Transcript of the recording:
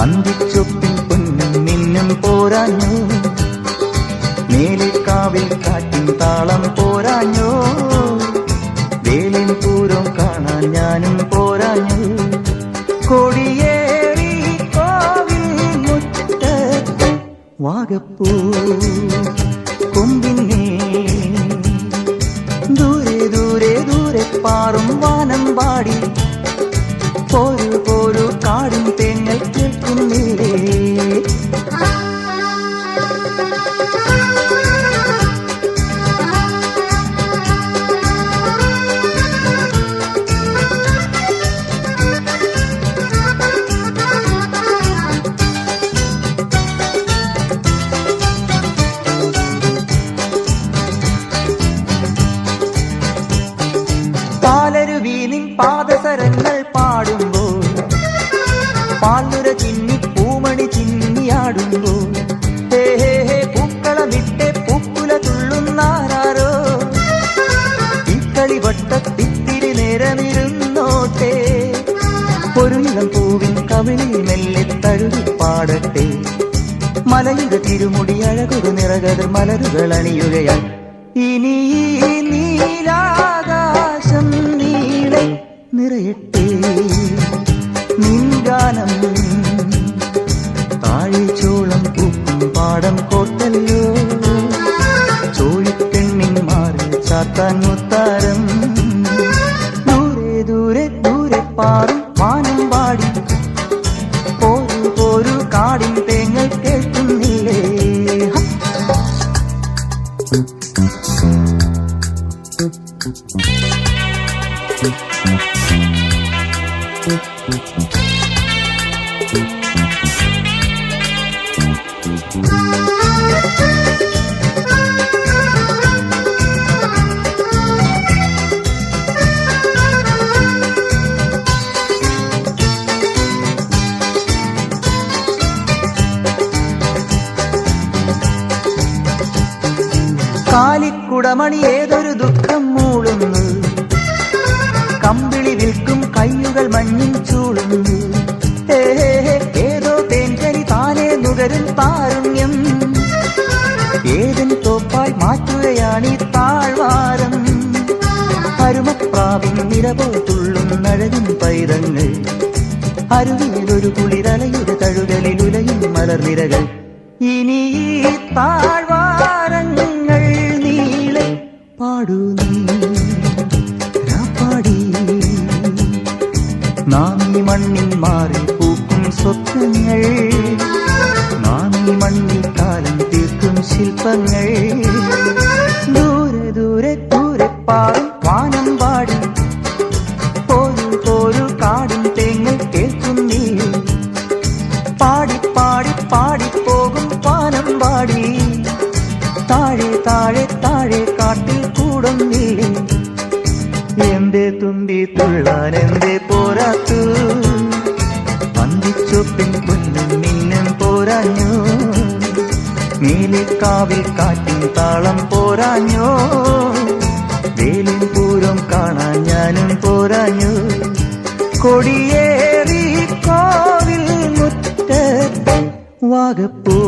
അന്തിച്ചൊപ്പിൻ പൊന്നും മിന്നും പോരാഞ്ഞു, മേലിക്കാവിൽ കാറ്റിൻ താളം പോരാഞ്ഞു, വേലിൻ പൂരം കാണാൻ ഞാനും പോരാഞ്ഞു. കൊടിയേറി കോവിൽ മുറ്റത്ത് വാഗപ്പൂ കൊമ്പിന്നേ, ദൂരെ ദൂരെ ദൂരെ പാറും വാനം പാടി, പോരു പോരു കാടും തേങ്ങൽ കേൾക്കുന്നില്ലേ. പാലരുവി നിൻ പാദസരങ്ങൾ പാടുമ്പോൾ, പാലുര ചിന്നി പൂമണി ചിന്നിയാടുമ്പോൾ, ഹേ ഹേ ഹേ പൂക്കളമിട്ടെ പൂക്കുല തുള്ളുന്നാരോ, ഇക്കളി വട്ടത്തിത്തിരി നേരമിരുന്നോട്ടെ, ഒരു ഇളം പൂവിൻ കവിളിൽ മെല്ലെ തഴുകി പാടട്ടെ, മലയുടെ തിരുമുടി അഴകൊരു നിറകതിർ മലരുകൾ അണിയുകയായി. ഇനി നീലാകാശം നീളെ നിറയട്ടെ നിൻഗാനം, താഴെ ചോളം പൂക്കും പാടം കോട്ടല്ലോ, ചോഴിപ്പെണ്ണിൻ മാറിൽ ചാത്താൻ മുത്താരം, ദൂരെ ദൂരെ ദൂരെ പാറും വാനം പാടി, പോരു പോരു കാടിൻ തേങ്ങൽ കേൾക്കുന്നില്ലേ. കാലിക്കുടമണി ഏതൊരു ദുഃഖം മൂളുന്നു, കമ്പിളി വിൽക്കും കയ്യുകൾ മഞ്ഞിൻ ചൂളുന്നു, ഏതോ തേൻകനി താനേ നുകരും താരുണ്യം, ഏതൻ തോപ്പായി മാറ്റുകയാണീ താഴ്വാരം, അരുമപ്രാവിൻ നിരപോൽ തുള്ളും നഴകിൻ പൈതങ്ങൾ, അരുവിയിലൊരു കുളിരലയുടെ തഴുകലിൽ ഉലയും മലർനിരകൾ. ഇനി ഈ താഴ്വാരങ്ങൾ നീളെ പാടൂ നീ രാപ്പാടി, നാം ഈ മണ്ണിൽ മാറി പൂക്കും സ്വപ്നങ്ങൾ, നാം ഈ മണ്ണിൽ കാലം തീർക്കും ശില്പങ്ങൾ, ദൂരെ ദൂരെ ദൂരെ പാടും വാനം പാടി, പോരു പോരു കാടും തേങ്ങൽ കേൾക്കുന്നീ, പാടി പാടി പാടിപ്പോകും വാനം പാടി, താഴെ താഴെ താഴെ കാട്ടിൽ കൂടുന്നില്ലേ. എന്തേ തുമ്പി തുള്ളാൻ എന്തേ പോരാത്തു, അന്തിച്ചൊപ്പിൻ പൊന്നും മിന്നും പോരാഞ്ഞു, മേലിക്കാവിൽ കാറ്റിൻ താളം പോരാഞ്ഞു, വേലിൻ പൂരം കാണാൻ ഞാനും പോരാഞ്ഞു. കൊടിയേറി കോവിൽ മുറ്റത്ത് വാഗപ്പൂ